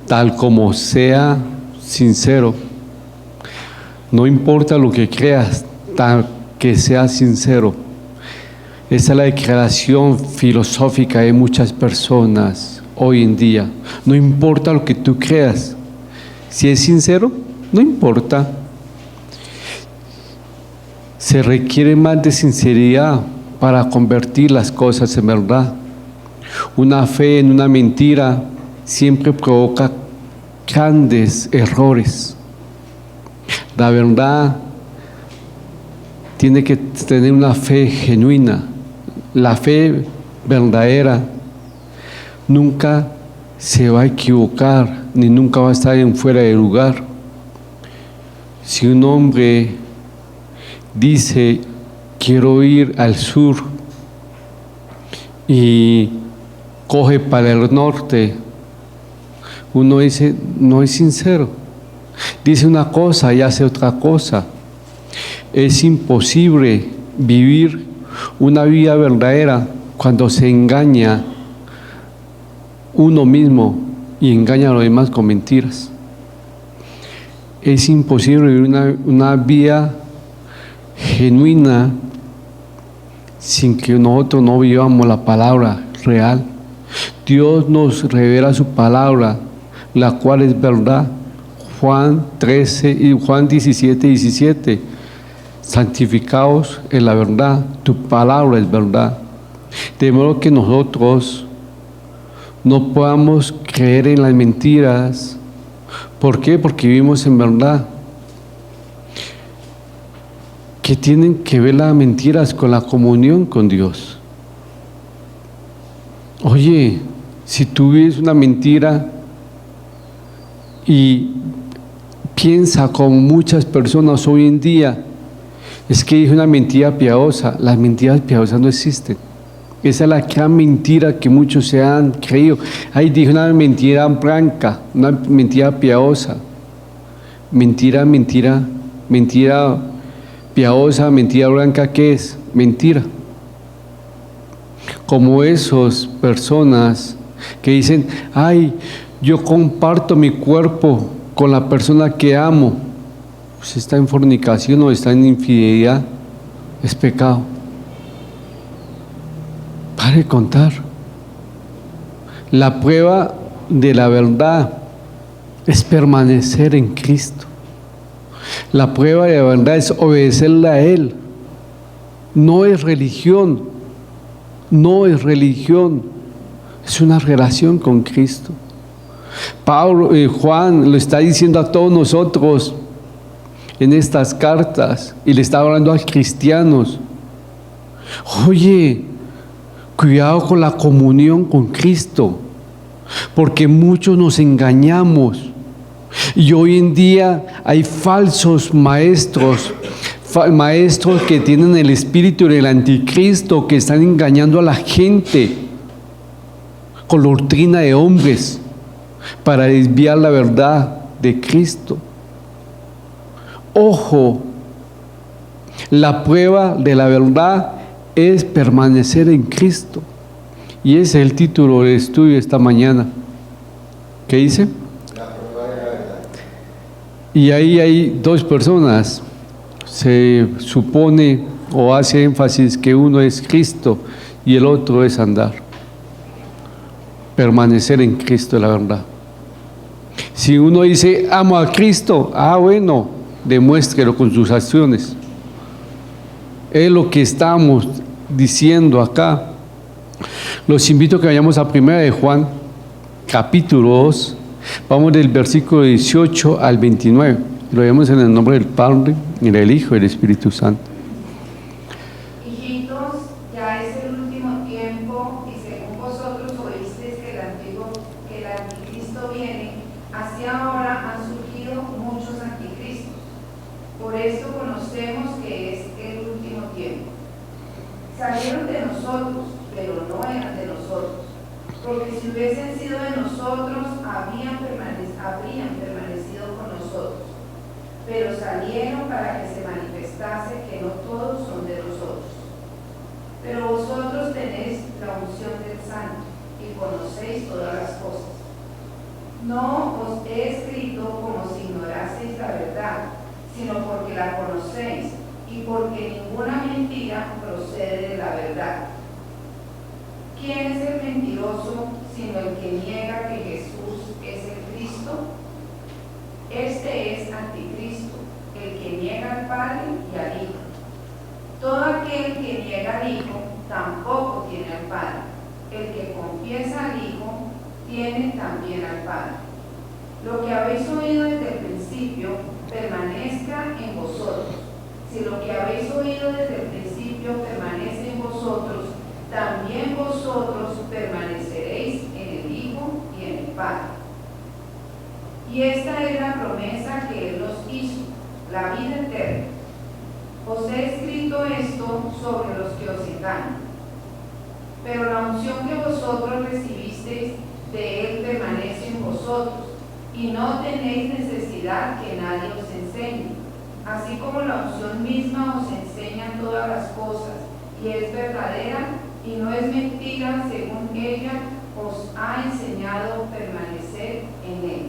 tal como sea sincero. No importa lo que creas, tal que sea sincero. Esa es la declaración filosófica de muchas personas hoy en día. No importa lo que tú creas, si es sincero, no importa. Se requiere más de sinceridad para convertir las cosas en verdad. Una fe en una mentira siempre provoca grandes errores. La verdad tiene que tener una fe genuina. La fe verdadera nunca se va a equivocar, ni nunca va a estar en fuera de lugar. Si un hombre dice, quiero ir al sur, y coge para el norte, uno dice, no es sincero. Dice una cosa y hace otra cosa. Es imposible vivir una vida verdadera cuando se engaña uno mismo y engaña a los demás con mentiras. Es imposible vivir una vida genuina sin que nosotros no vivamos la palabra real. Dios nos revela su palabra, la cual es verdad. Juan 13 y Juan 17. Santificaos en la verdad, tu palabra es verdad. De modo que nosotros no podamos creer en las mentiras. ¿Por qué? Porque vivimos en verdad. ¿Qué tienen que ver las mentiras con la comunión con Dios? Oye, si tú vives una mentira y piensa como muchas personas hoy en día, es que es una mentira piadosa. Las mentiras piadosas no existen. Esa es la gran mentira que muchos se han creído. Ahí dije una mentira blanca, una mentira piadosa. Mentira piadosa, mentira blanca, ¿qué es? Mentira. Como esas personas que dicen, ay, yo comparto mi cuerpo con la persona que amo. Pues está en fornicación o está en infidelidad, es pecado. Pare de contar. La prueba de la verdad es permanecer en Cristo. La prueba de la verdad es obedecerle a Él. No es religión, no es religión, es una relación con Cristo. Juan lo está diciendo a todos nosotros en estas cartas y le está hablando a cristianos. Oye, cuidado con la comunión con Cristo, porque muchos nos engañamos. Y hoy en día hay falsos maestros que tienen el espíritu del anticristo, que están engañando a la gente con la doctrina de hombres para desviar la verdad de Cristo. Ojo, la prueba de la verdad es permanecer en Cristo. Y ese es el título del estudio esta mañana. ¿Qué dice? Y ahí hay dos personas. Se supone o hace énfasis que uno es Cristo y el otro es andar. Permanecer en Cristo es la verdad. Si uno dice, amo a Cristo, bueno, demuéstrelo con sus acciones. Es lo que estamos diciendo acá. Los invito a que vayamos a 1 de Juan, capítulo 2. Vamos del versículo 18 al 29. Lo vemos en el nombre del Padre, y del Hijo y del Espíritu Santo. Hijitos, ya es el último tiempo, y según vosotros oísteis que el anticristo viene, así ahora han surgido muchos anticristos. Por eso conocemos que es el último tiempo. Salieron de nosotros, pero no eran de nosotros, porque si hubiesen sido de nosotros, habrían permanecido con nosotros. Pero salieron para que se manifestase que no todos son de nosotros. Pero vosotros tenéis la unción del Santo y conocéis todas las cosas. No os he escrito como si ignoraseis la verdad, sino porque la conocéis y porque ninguna mentira procede de la verdad. ¿Quién es el mentiroso sino el que niega que Jesús es el Cristo? Este es anticristo, el que niega al Padre y al Hijo. Todo aquel que niega al Hijo tampoco tiene al Padre. El que confiesa al Hijo tiene también al Padre. Lo que habéis oído desde el principio permanezca en vosotros. Si lo que habéis oído desde el principio permanece en vosotros, también vosotros permaneceréis en el Hijo y en el Padre. Y esta es la promesa que Él nos hizo, la vida eterna. Os he escrito esto sobre los que os engañan. Pero la unción que vosotros recibisteis de Él permanece en vosotros, y no tenéis necesidad que nadie os enseñe. Así como la unción misma os enseña todas las cosas, y es verdadera, y no es mentira, según ella os ha enseñado permanecer en Él.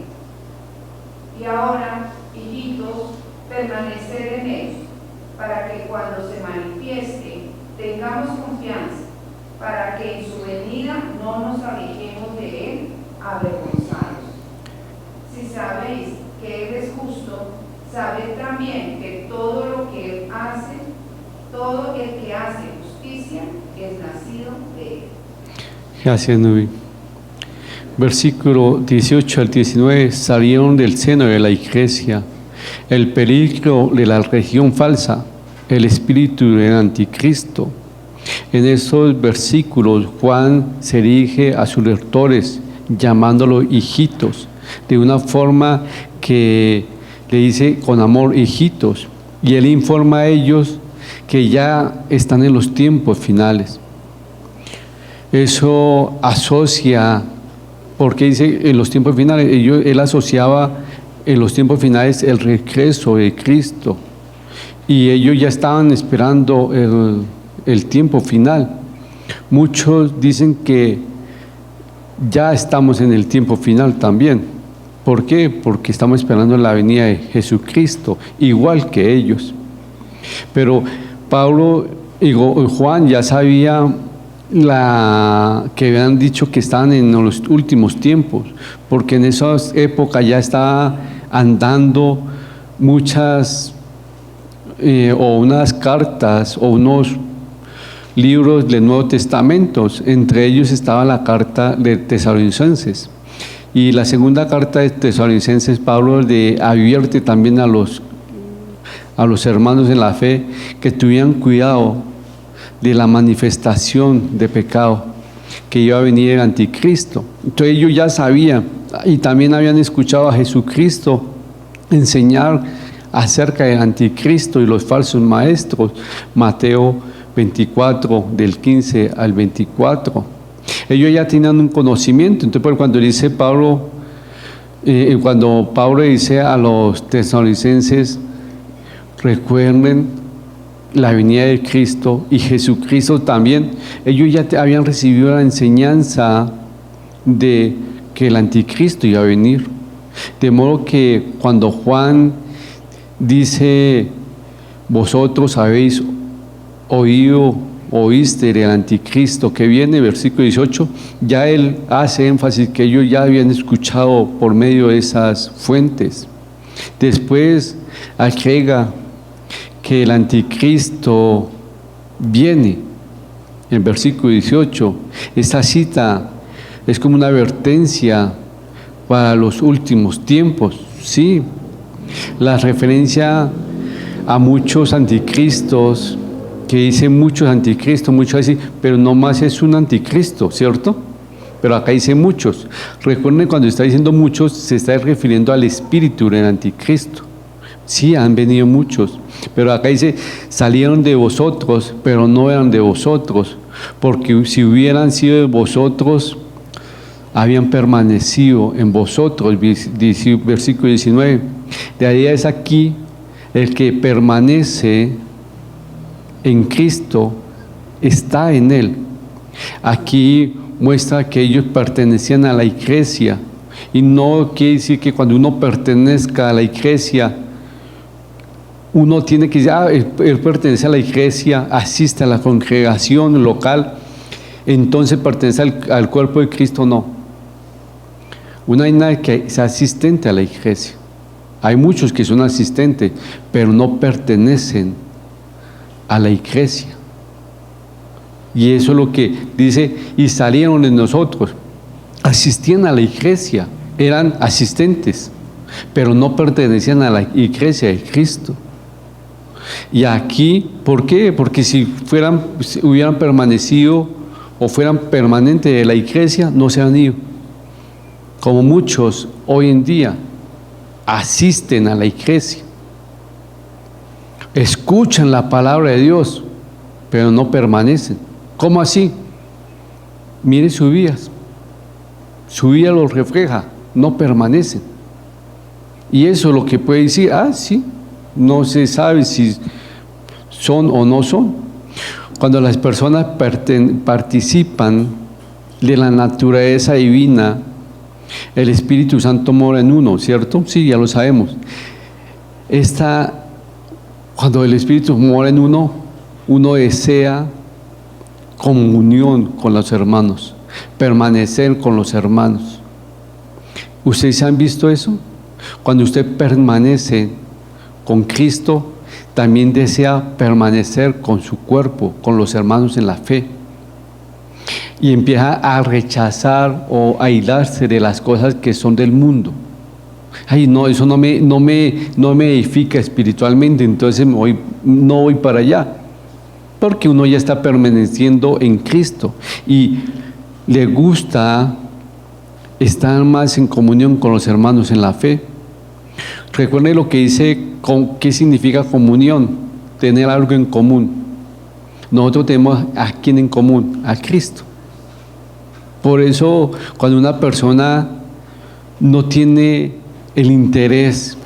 Y ahora, hijitos, permanecer en Él, para que cuando se manifieste tengamos confianza, para que en su venida no nos alejemos de Él avergonzados. Si sabéis que Él es justo, sabed también que todo lo que Él hace, todo el que hace justicia, es nacido de Él. Gracias, Nubi. Versículo 18 al 19, salieron del seno de la iglesia el peligro de la religión falsa, el espíritu del anticristo. En esos versículos Juan se dirige a sus lectores llamándolos hijitos, de una forma que le dice con amor hijitos, y él informa a ellos que ya están en los tiempos finales. Eso asocia, porque dice en los tiempos finales, él asociaba en los tiempos finales el regreso de Cristo, y ellos ya estaban esperando el tiempo final. Muchos dicen que ya estamos en el tiempo final también. ¿Por qué? Porque estamos esperando la venida de Jesucristo, igual que ellos. Pero Pablo y Juan ya sabía que habían dicho que estaban en los últimos tiempos, porque en esas épocas ya estaba andando muchas o unas cartas o unos libros del Nuevo Testamento. Entre ellos estaba la carta de Tesalonicenses, y la segunda carta de Tesalonicenses Pablo le advierte también a los hermanos en la fe que tuvieran cuidado de la manifestación de pecado, que iba a venir el anticristo. Entonces ellos ya sabían y también habían escuchado a Jesucristo enseñar acerca del anticristo y los falsos maestros. Mateo 24, del 15 al 24. Ellos ya tenían un conocimiento. Entonces cuando dice Pablo, cuando Pablo dice a los tesalonicenses, recuerden la venida de Cristo y Jesucristo también, ellos ya habían recibido la enseñanza de que el anticristo iba a venir. De modo que cuando Juan dice, vosotros habéis oíste del anticristo que viene, versículo 18, ya él hace énfasis que ellos ya habían escuchado por medio de esas fuentes. Después agrega que el anticristo viene, en versículo 18. Esta cita es como una advertencia para los últimos tiempos, sí. La referencia a muchos anticristos, que dicen muchos anticristos, muchos así, pero no más es un anticristo, ¿cierto? Pero acá dice muchos. Recuerden, cuando está diciendo muchos, se está refiriendo al espíritu del anticristo. Sí, han venido muchos, pero acá dice, salieron de vosotros, pero no eran de vosotros, porque si hubieran sido de vosotros, habían permanecido en vosotros, versículo 19. De ahí es aquí, el que permanece en Cristo está en Él. Aquí muestra que ellos pertenecían a la iglesia Y no quiere decir que cuando uno pertenezca a la iglesia, uno tiene que decir, él pertenece a la iglesia, asiste a la congregación local, entonces pertenece al cuerpo de Cristo. No. Una hay que es asistente a la iglesia. Hay muchos que son asistentes, pero no pertenecen a la iglesia. Y eso es lo que dice, y salieron de nosotros. Asistían a la iglesia, eran asistentes, pero no pertenecían a la iglesia de Cristo. Y aquí, ¿por qué? Porque si hubieran permanecido o fueran permanentes de la iglesia, no se han ido. Como muchos hoy en día asisten a la iglesia, escuchan la palabra de Dios, pero no permanecen. ¿Cómo así? Mire su vida lo refleja, no permanecen. Y eso es lo que puede decir, sí, no se sabe si son o no son. Cuando las personas participan de la naturaleza divina, el Espíritu Santo mora en uno, ¿cierto? Sí, ya lo sabemos. Cuando el Espíritu mora en uno, uno desea comunión con los hermanos, permanecer con los hermanos. ¿Ustedes han visto eso? Cuando usted permanece con Cristo, también desea permanecer con su cuerpo, con los hermanos en la fe. Y empieza a rechazar o a aislarse de las cosas que son del mundo. No, eso no me edifica espiritualmente, entonces no voy para allá. Porque uno ya está permaneciendo en Cristo y le gusta estar más en comunión con los hermanos en la fe. Recuerden lo que dice, ¿qué significa comunión? Tener algo en común. Nosotros tenemos a quién en común, a Cristo. Por eso, cuando una persona no tiene el interés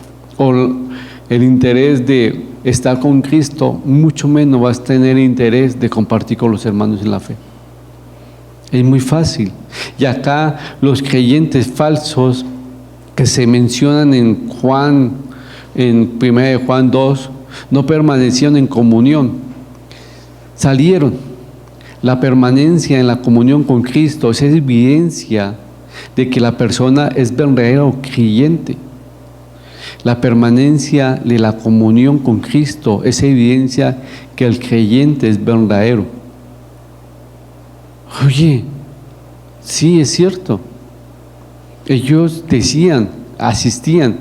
de estar con Cristo, mucho menos vas a tener interés de compartir con los hermanos en la fe. Es muy fácil. Y acá los creyentes falsos que se mencionan en 1 Juan 2, no permanecieron en comunión, salieron. La permanencia en la comunión con Cristo es evidencia de que la persona es verdadero creyente. La permanencia de la comunión con Cristo es evidencia que el creyente es verdadero. Oye, sí, es cierto. Ellos decían, asistían,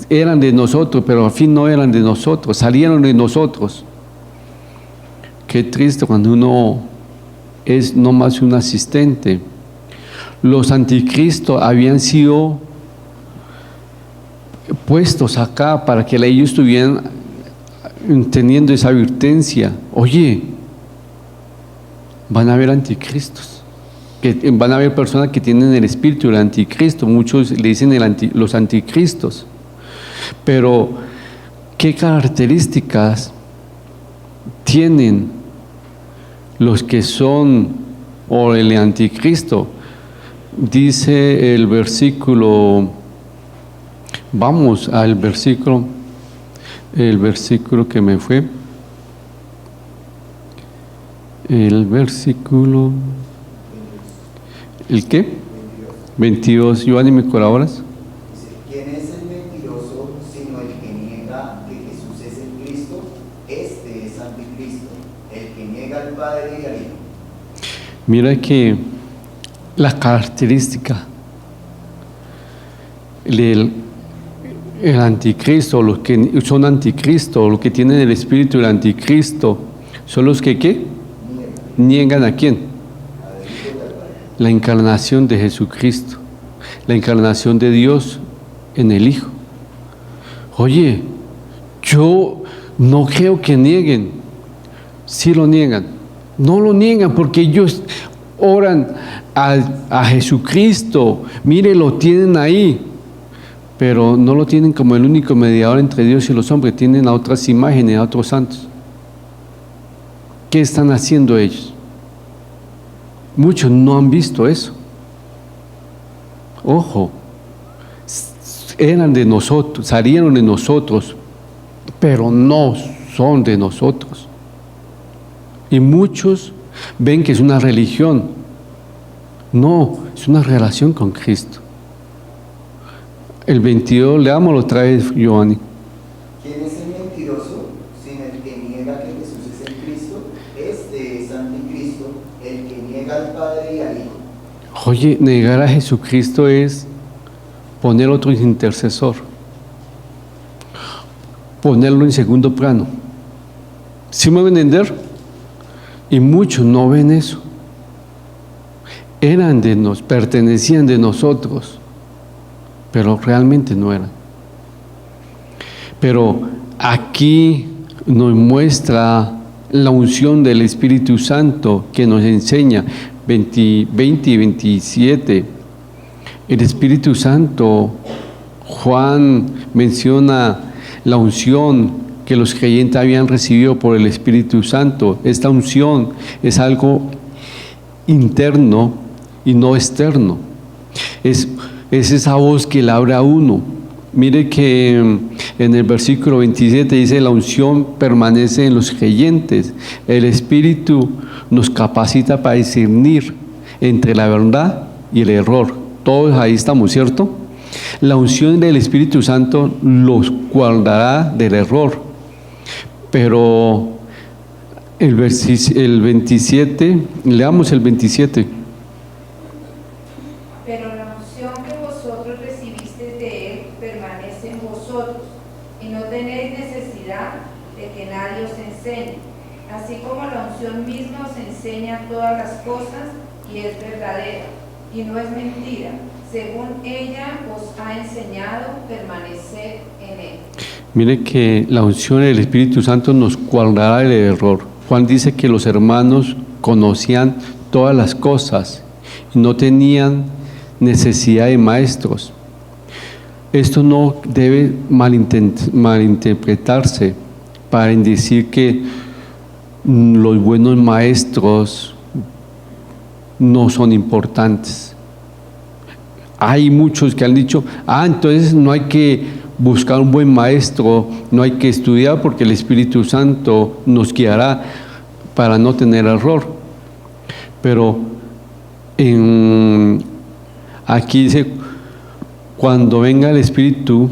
eran de nosotros, pero al fin no eran de nosotros, salieron de nosotros. Qué triste cuando uno es no más un asistente. Los anticristos habían sido puestos acá para que ellos estuvieran teniendo esa advertencia. Oye, van a haber anticristos, van a haber personas que tienen el espíritu del anticristo, muchos le dicen los anticristos. Pero ¿qué características tienen los que son o el anticristo? Dice el versículo, vamos al versículo, el versículo que me fue, el versículo, ¿el qué? 22. Giovanni, ¿me colaboras? ¿Quién es el mentiroso sino el que niega que Jesús es el Cristo? Este es anticristo, el que niega al Padre y al Hijo. Mira que la característica del anticristo, los que son anticristo, los que tienen el espíritu del anticristo, son los que ¿qué? Niegan ¿a quién? La encarnación de Jesucristo, la encarnación de Dios en el Hijo. Oye, yo no creo que nieguen. Sí lo niegan. No lo niegan porque ellos oran a Jesucristo. Mire, lo tienen ahí. Pero no lo tienen como el único mediador entre Dios y los hombres. Tienen a otras imágenes, a otros santos. ¿Qué están haciendo ellos? Muchos no han visto eso. Ojo, eran de nosotros, salieron de nosotros, pero no son de nosotros. Y muchos ven que es una religión. No, es una relación con Cristo. El 22, leámoslo otra vez, Giovanni. ¿Quién es el mentiroso? Sino el que niega que Jesús es el Cristo. Este es anticristo, el que niega al Padre y al Hijo. Oye, negar a Jesucristo es poner otro intercesor, ponerlo en segundo plano. ¿Sí me van a entender? Y muchos no ven eso. Eran de nos, pertenecían de nosotros, pero realmente no eran. Pero aquí nos muestra la unción del Espíritu Santo que nos enseña 20 y 27. El Espíritu Santo, Juan menciona la unción que los creyentes habían recibido por el Espíritu Santo. Esta unción es algo interno y no externo. Es esa voz que le abre a uno. Mire que en el versículo 27 dice: la unción permanece en los creyentes. El Espíritu nos capacita para discernir entre la verdad y el error. Todos ahí estamos, ¿cierto? La unción del Espíritu Santo los guardará del error. Pero el 27, leamos el 27. Pero la unción que vosotros recibisteis de Él permanece en vosotros, y no tenéis necesidad de que nadie os enseñe. Así como la unción misma os enseña todas las cosas y es verdadera, y no es mentira. Según ella os ha enseñado, permaneced en Él. Mire que la unción del Espíritu Santo nos guardará del error. Juan dice que los hermanos conocían todas las cosas y no tenían necesidad de maestros. Esto no debe malinterpretarse para decir que los buenos maestros no son importantes. Hay muchos que han dicho: entonces no hay que buscar un buen maestro, no hay que estudiar porque el Espíritu Santo nos guiará para no tener error. Pero aquí dice: cuando venga el Espíritu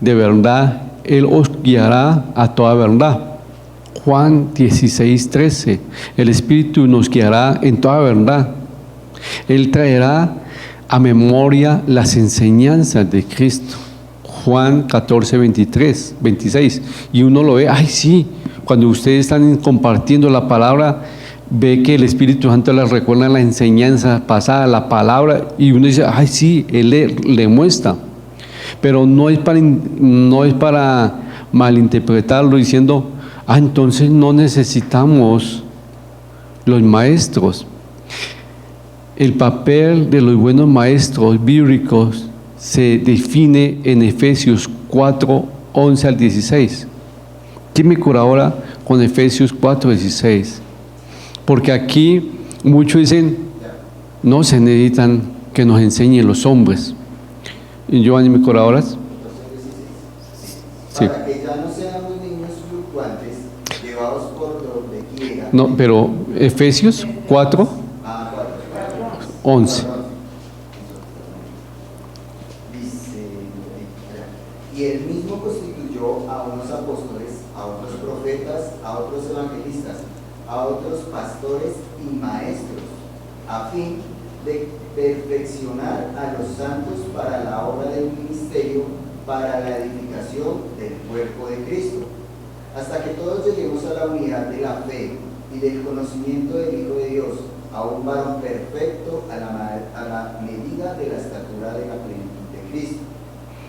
de verdad, Él os guiará a toda verdad. Juan 16:13, el Espíritu nos guiará en toda verdad. Él traerá a memoria las enseñanzas de Cristo. Juan 14:26. Y uno lo ve: sí, cuando ustedes están compartiendo la palabra, ve que el Espíritu Santo les recuerda la enseñanza pasada, la palabra, y uno dice: sí, Él le muestra. Pero no es para malinterpretarlo diciendo: entonces no necesitamos los maestros. El papel de los buenos maestros bíblicos se define en Efesios 4:11 al 16. ¿Quién me cura ahora con Efesios 4:16? Porque aquí muchos dicen: no se necesitan que nos enseñen los hombres. ¿Y Giovanni me cura ahora? Sí. Para que ya no seamos niños fluctuantes, llevados por donde quiera. No, pero Efesios 4:11. Dice: y él mismo constituyó a unos apóstoles, a otros profetas, a otros evangelistas, a otros pastores y maestros, a fin de perfeccionar a los santos para la obra del ministerio, para la edificación del cuerpo de Cristo, hasta que todos lleguemos a la unidad de la fe y del conocimiento del Hijo de Dios, a un varón perfecto a la medida de la estatura de la plenitud de Cristo,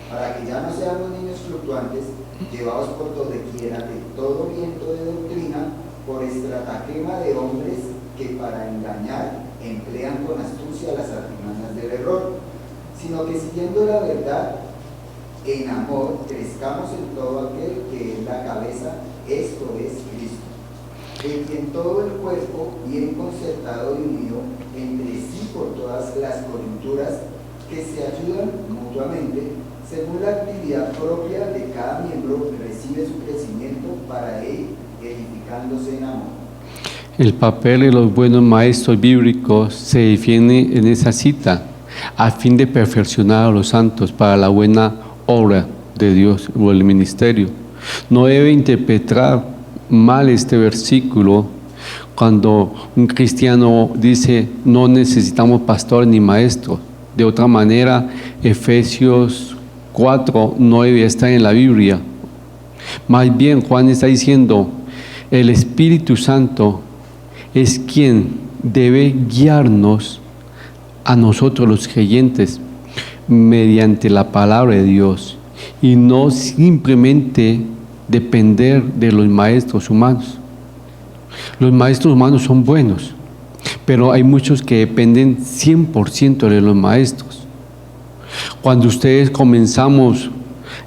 para que ya no seamos niños fluctuantes, llevados por donde quiera de todo viento de doctrina, por estratagema de hombres que para engañar emplean con astucia las artimañas del error, sino que siguiendo la verdad, en amor crezcamos en todo aquel que es la cabeza, esto es Cristo, en quien todo el cuerpo, bien concertado y unido entre sí por todas las coyunturas, que se ayudan mutuamente según la actividad propia de cada miembro, recibe su crecimiento para ir edificándose en amor. El papel de los buenos maestros bíblicos se define en esa cita, a fin de perfeccionar a los santos para la buena obra de Dios o el ministerio. No debe interpretar mal este versículo cuando un cristiano dice no necesitamos pastores ni maestros. De otra manera, Efesios 4 no debe estar en la Biblia. Más bien, Juan está diciendo, el Espíritu Santo es quien debe guiarnos a nosotros los creyentes mediante la palabra de Dios y no simplemente depender de los maestros humanos. Los maestros humanos son buenos, pero hay muchos que dependen 100% de los maestros. Cuando ustedes comenzamos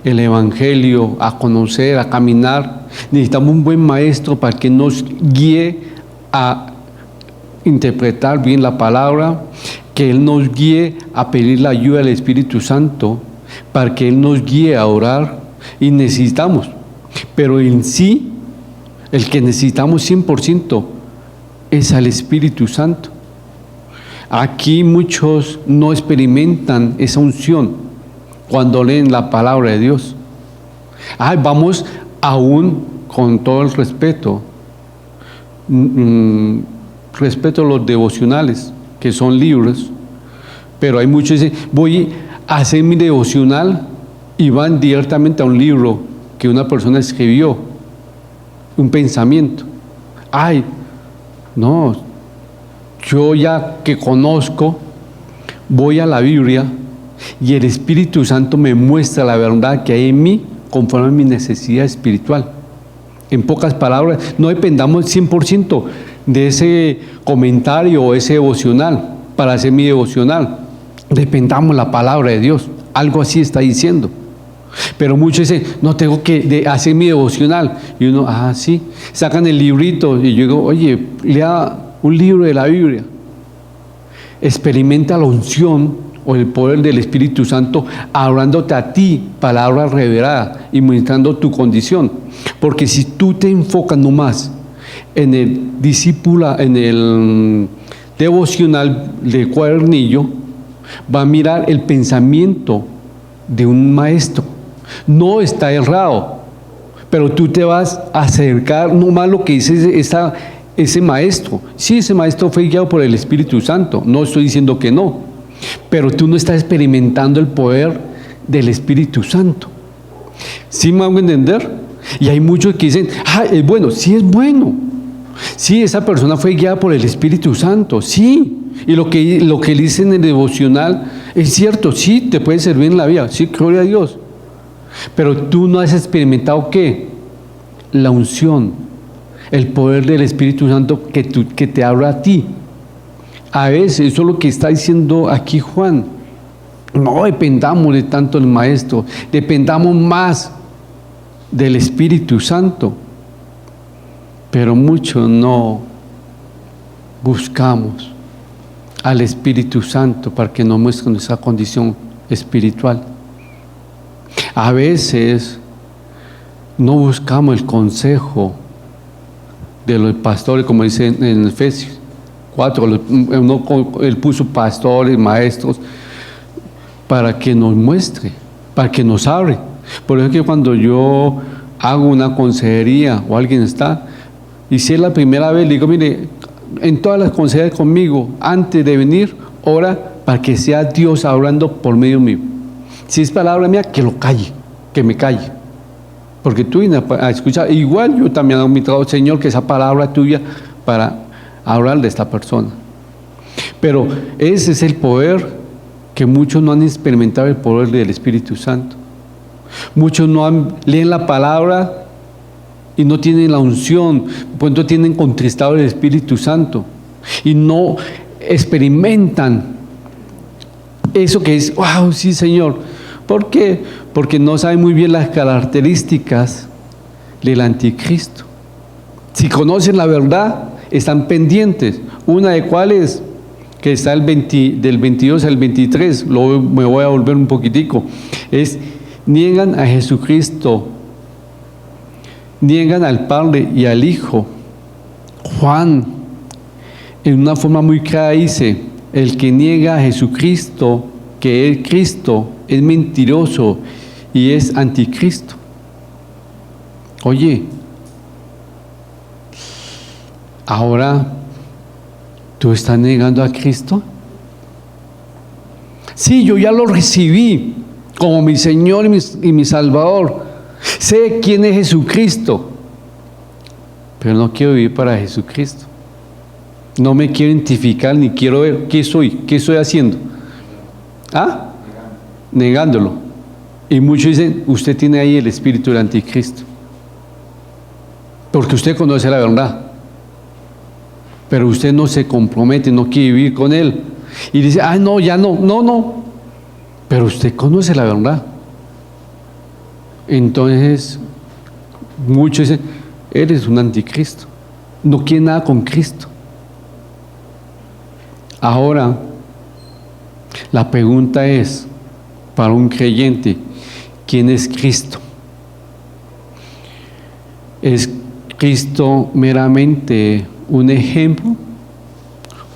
el Evangelio a conocer, a caminar, necesitamos un buen maestro para que nos guíe a interpretar bien la palabra, que Él nos guíe a pedir la ayuda del Espíritu Santo, para que Él nos guíe a orar, y necesitamos. Pero en sí, el que necesitamos 100% es al Espíritu Santo. Aquí muchos no experimentan esa unción cuando leen la palabra de Dios. Vamos aún con todo el respeto, respeto a los devocionales, que son libros, pero hay muchos que dicen, voy a hacer mi devocional y van directamente a un libro que una persona escribió, un pensamiento. No, yo ya que conozco, voy a la Biblia y el Espíritu Santo me muestra la verdad que hay en mí conforme a mi necesidad espiritual. En pocas palabras, no dependamos 100% de ese comentario o ese devocional para hacer mi devocional. Dependamos la palabra de Dios. Algo así está diciendo. Pero muchos dicen, no tengo que hacer mi devocional. Y uno, sí, sacan el librito y yo digo, oye, lea un libro de la Biblia. Experimenta la unción o el poder del Espíritu Santo hablándote a ti, palabra revelada y mostrando tu condición. Porque si tú te enfocas nomás en el devocional de cuadernillo, va a mirar el pensamiento de un maestro. No está errado, pero tú te vas a acercar nomás lo que dice ese maestro. Sí, ese maestro fue guiado por el Espíritu Santo, no estoy diciendo que no, pero tú no estás experimentando el poder del Espíritu Santo. ¿Sí me hago entender? Y hay muchos que dicen, es bueno, sí es bueno. Sí, esa persona fue guiada por el Espíritu Santo, sí. Y lo que dice en el devocional es cierto, sí, te puede servir en la vida, sí, gloria a Dios. Pero tú no has experimentado ¿qué? La unción, el poder del Espíritu Santo que te habla a ti. A veces, eso es lo que está diciendo aquí Juan. No dependamos de tanto del maestro, dependamos más del Espíritu Santo. Pero muchos no buscamos al Espíritu Santo para que nos muestre nuestra condición espiritual. A veces no buscamos el consejo de los pastores, como dice en Efesios 4, él puso pastores, maestros, para que nos muestre, para que nos hable. Por eso que cuando yo hago una consejería o alguien está, y si es la primera vez, le digo, mire, en todas las consejerías conmigo, antes de venir, ora para que sea Dios hablando por medio mío. Si es palabra mía, que lo calle, que me calle. Porque tú vienes a escuchar. Igual yo también hago mi trabajo, Señor, que esa palabra tuya para hablar de esta persona. Pero ese es el poder que muchos no han experimentado, el poder del Espíritu Santo. Muchos leen la palabra y no tienen la unción, pues no tienen contristado el Espíritu Santo y no experimentan eso que es, wow, sí, Señor. ¿Por qué? Porque no saben muy bien las características del anticristo. Si conocen la verdad, están pendientes. Una de cuál es que está del 22 al 23, me voy a volver un poquitico, es niegan a Jesucristo, niegan al Padre y al Hijo. Juan, en una forma muy clara, dice: el que niega a Jesucristo, que es Cristo, es mentiroso y es anticristo. Oye, ahora, ¿tú estás negando a Cristo? Sí, yo ya lo recibí como mi Señor y mi Salvador. Sé quién es Jesucristo, pero no quiero vivir para Jesucristo. No me quiero identificar ni quiero ver qué estoy haciendo. ¿Ah? Negándolo. Y muchos dicen: usted tiene ahí el espíritu del anticristo, porque usted conoce la verdad, pero usted no se compromete, no quiere vivir con él. Y dice: ah, no, ya no. Pero usted conoce la verdad. Entonces, muchos dicen: eres un anticristo. No quiere nada con Cristo. Ahora, la pregunta es, para un creyente, ¿quién es Cristo? ¿Es Cristo meramente un ejemplo,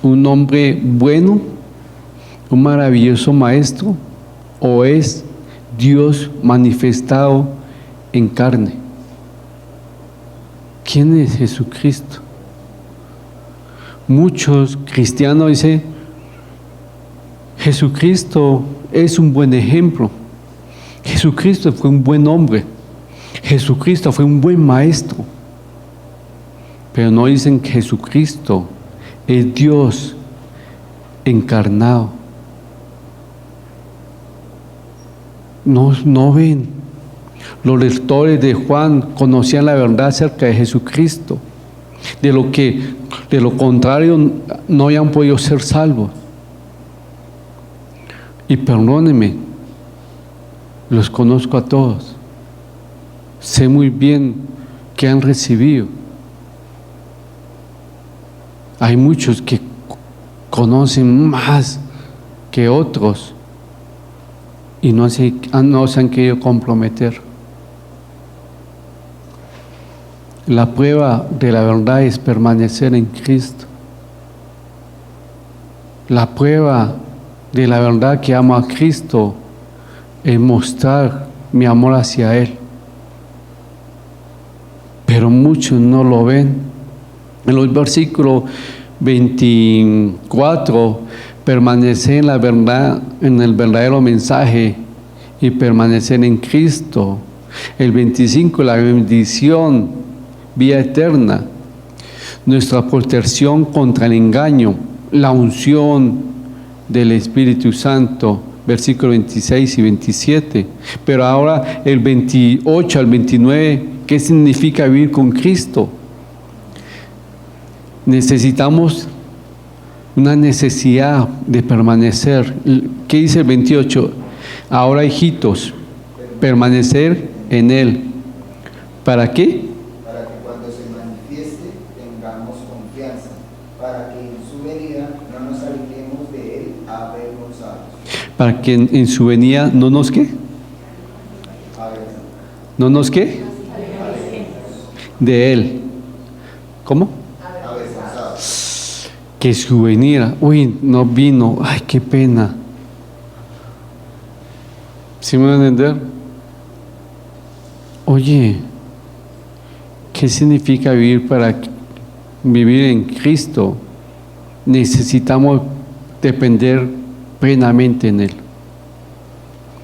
un hombre bueno, un maravilloso maestro, o es Dios manifestado en carne? ¿Quién es Jesucristo? Muchos cristianos dicen: Jesucristo es un buen ejemplo, Jesucristo fue un buen hombre, Jesucristo fue un buen maestro. Pero no dicen que Jesucristo es Dios encarnado. No ven. Los lectores de Juan conocían la verdad acerca de Jesucristo. De lo contrario, no habían podido ser salvos. Y perdónenme, los conozco a todos. Sé muy bien que han recibido. Hay muchos que conocen más que otros y no se han querido comprometer. La prueba de la verdad es permanecer en Cristo. La prueba de la verdad que amo a Cristo es mostrar mi amor hacia Él. Pero muchos no lo ven. En los versículos 24, permanecer en la verdad, en el verdadero mensaje y permanecer en Cristo. El 25, la bendición, vida eterna, nuestra protección contra el engaño, la unción del Espíritu Santo, versículos 26 y 27. Pero ahora el 28 al 29, ¿qué significa vivir con Cristo? Necesitamos una necesidad de permanecer. ¿Qué dice el 28? Ahora, hijitos, permanecer en Él. ¿Para qué? Para que cuando se manifieste tengamos confianza, para que en su venida no nos alejemos de Él avergonzados. Para que en su venida no nos ¿qué? ¿No nos qué? De Él. ¿Cómo? Que su venida, uy, no vino, ay, qué pena. ¿Sí me van a entender? Oye, ¿qué significa vivir en Cristo? Necesitamos depender plenamente en Él,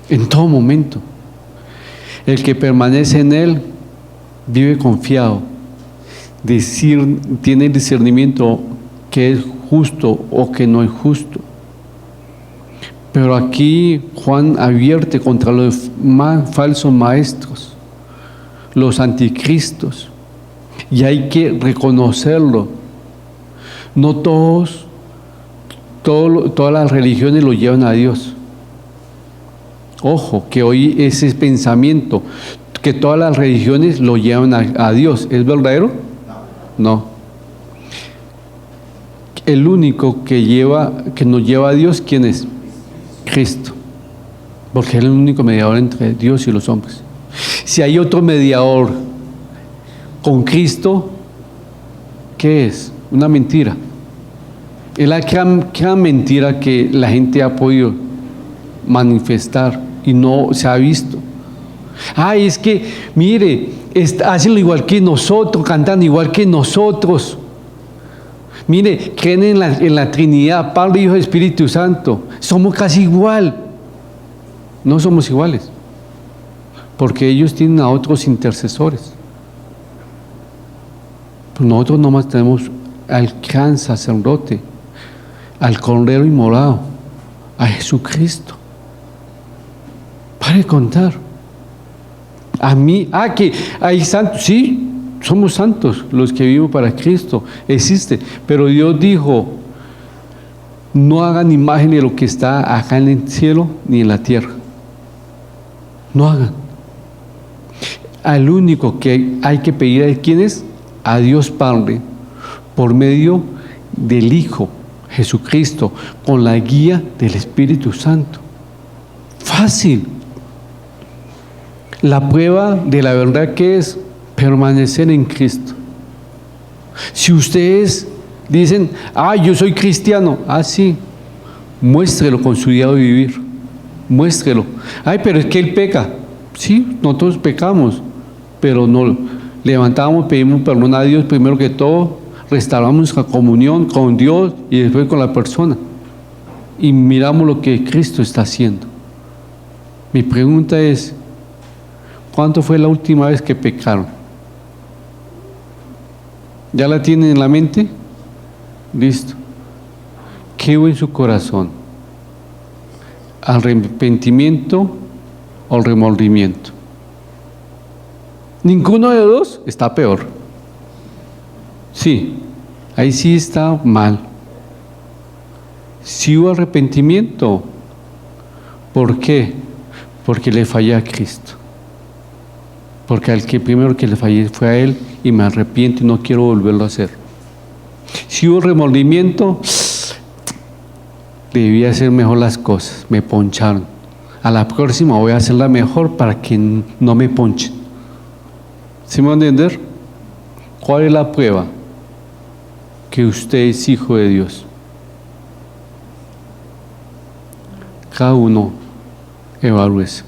en todo momento. El que permanece en Él vive confiado, tiene el discernimiento que es justo o que no es justo. Pero aquí Juan advierte contra los falsos maestros, los anticristos, y hay que reconocerlo. No todas las religiones lo llevan a Dios. Ojo, que hoy ese pensamiento, que todas las religiones lo llevan a Dios, ¿es verdadero? No. el único que nos lleva a Dios, ¿quién es? Cristo. Porque Él es el único mediador entre Dios y los hombres. Si hay otro mediador con Cristo, ¿qué es? Una mentira. Es la gran mentira que la gente ha podido manifestar y no se ha visto. Ay, es que, mire, hacen igual que nosotros, cantan igual que nosotros. Mire, creen en la Trinidad, Padre, Hijo y Espíritu Santo. Somos casi igual. No somos iguales. Porque ellos tienen a otros intercesores. Pues nosotros nomás tenemos al gran sacerdote, al Cordero Inmolado, a Jesucristo. Para de contar. A mí, que hay santos, sí, somos santos los que vivimos para Cristo, existe, pero Dios dijo, no hagan imagen de lo que está acá en el cielo ni en la tierra. No hagan. Al único que hay que pedir a quién es, a Dios Padre, por medio del Hijo Jesucristo, con la guía del Espíritu Santo. Fácil. La prueba de la verdad que es permanecer en Cristo. Si ustedes dicen, yo soy cristiano, sí, muéstrelo con su diario vivir, muéstrelo. Pero es que él peca. Sí, nosotros pecamos, pero no levantamos, pedimos perdón a Dios primero que todo, restauramos la comunión con Dios y después con la persona. Y miramos lo que Cristo está haciendo. Mi pregunta es, ¿cuándo fue la última vez que pecaron? ¿Ya la tienen en la mente? Listo. ¿Qué hubo en su corazón? ¿Arrepentimiento o remordimiento? Ninguno de los dos está peor. Sí, ahí sí está mal. Si hubo arrepentimiento, ¿por qué? Porque le fallé a Cristo. Porque al que primero que le fallé fue a Él y me arrepiento y no quiero volverlo a hacer. Si hubo remordimiento, debí hacer mejor las cosas, me poncharon. A la próxima voy a hacerla mejor para que no me ponchen. ¿Sí me van a entender? ¿Cuál es la prueba? Que usted es hijo de Dios. Cada uno evalúese,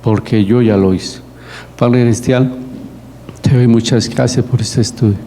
porque yo ya lo hice. Padre Celestial, te doy muchas gracias por este estudio.